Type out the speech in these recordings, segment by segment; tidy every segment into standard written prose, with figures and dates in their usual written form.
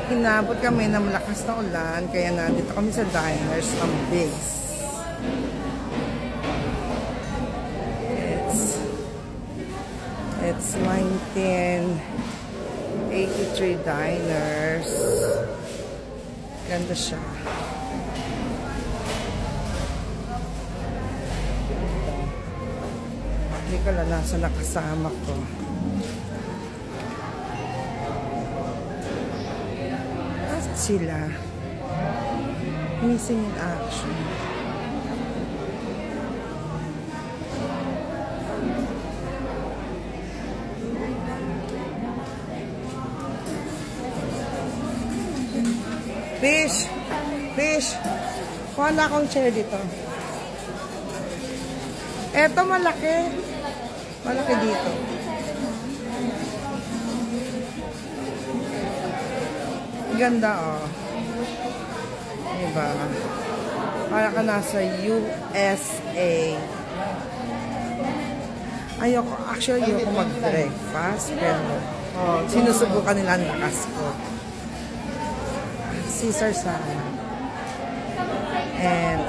Inabot kami ng malakas na ulan, kaya nandito kami sa diners ng Biggs. It's 1983 diners. Ganda siya. Hindi ko lang nasa nakasama ko. Nasaan sila? Missing in action. Fish! Fish! Kuha na akong chair dito. Eto, malaki. Malaki dito. Ganda, oh. Diba? Para ka nasa USA. Actually, ayoko mag-breakfast, pero sinusubukan nila ang lakas ko. Caesar salad. And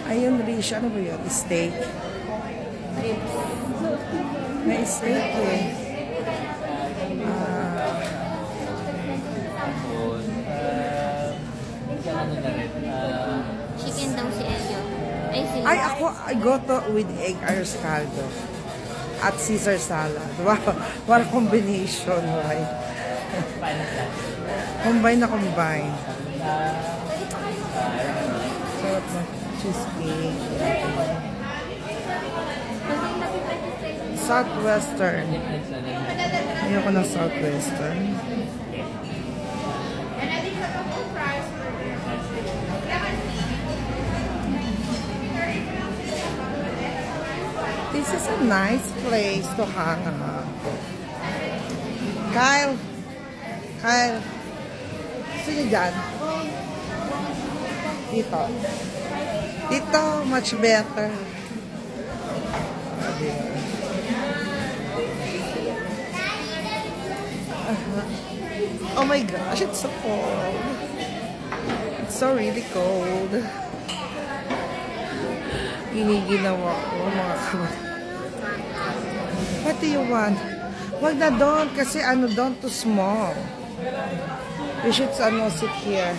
ayun, Rish, ano ba yun? Steak. May steak eh. Chicken daw si Elio. Ay, sila. Ay, ako, I go to with egg arroz caldo. At Caesar salad. Wow, what a combination, right? Combine na combine. Sarap na cheesecake. Southwestern. Ayoko ng Southwestern. This is a nice place to hang out. Kyle! Kyle! Sino dyan? Dito. Dito, much better. Oh my gosh, it's so cold. It's so really cold. Giniginawa ko, mga kabat. What do you want? Wag na doon, kasi ano doon, too small. We should sit here.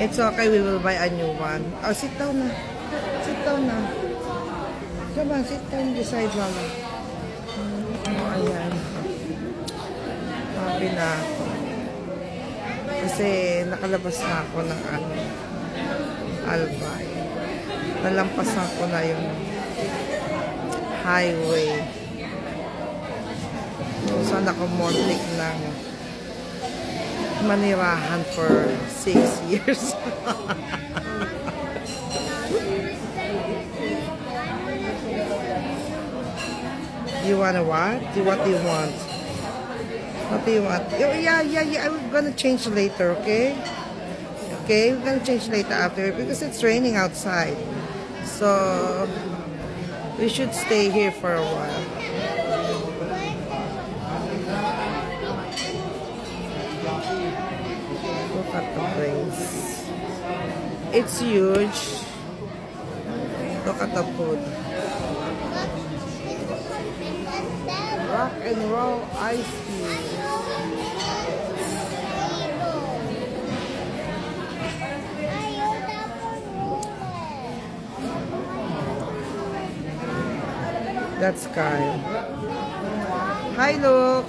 It's okay, we will buy a new one. Oh, sit down na. Sit down na. Come on, sit down beside mama. Oh, ayan. Happy na ako. Kasi nakalabas na ako ng Albay. Nalampasan ko na yung highway. Saan ako montik ng manirahan for 6 years. You wanna what? What do you want? What do you want? Oh, yeah. I'm gonna change later, okay? Okay, we're gonna change later after because it's raining outside. So we should stay here for a while. Look at the place. It's huge. Look at the food. Rock and roll ice cream. That's Kyle. Hi, look.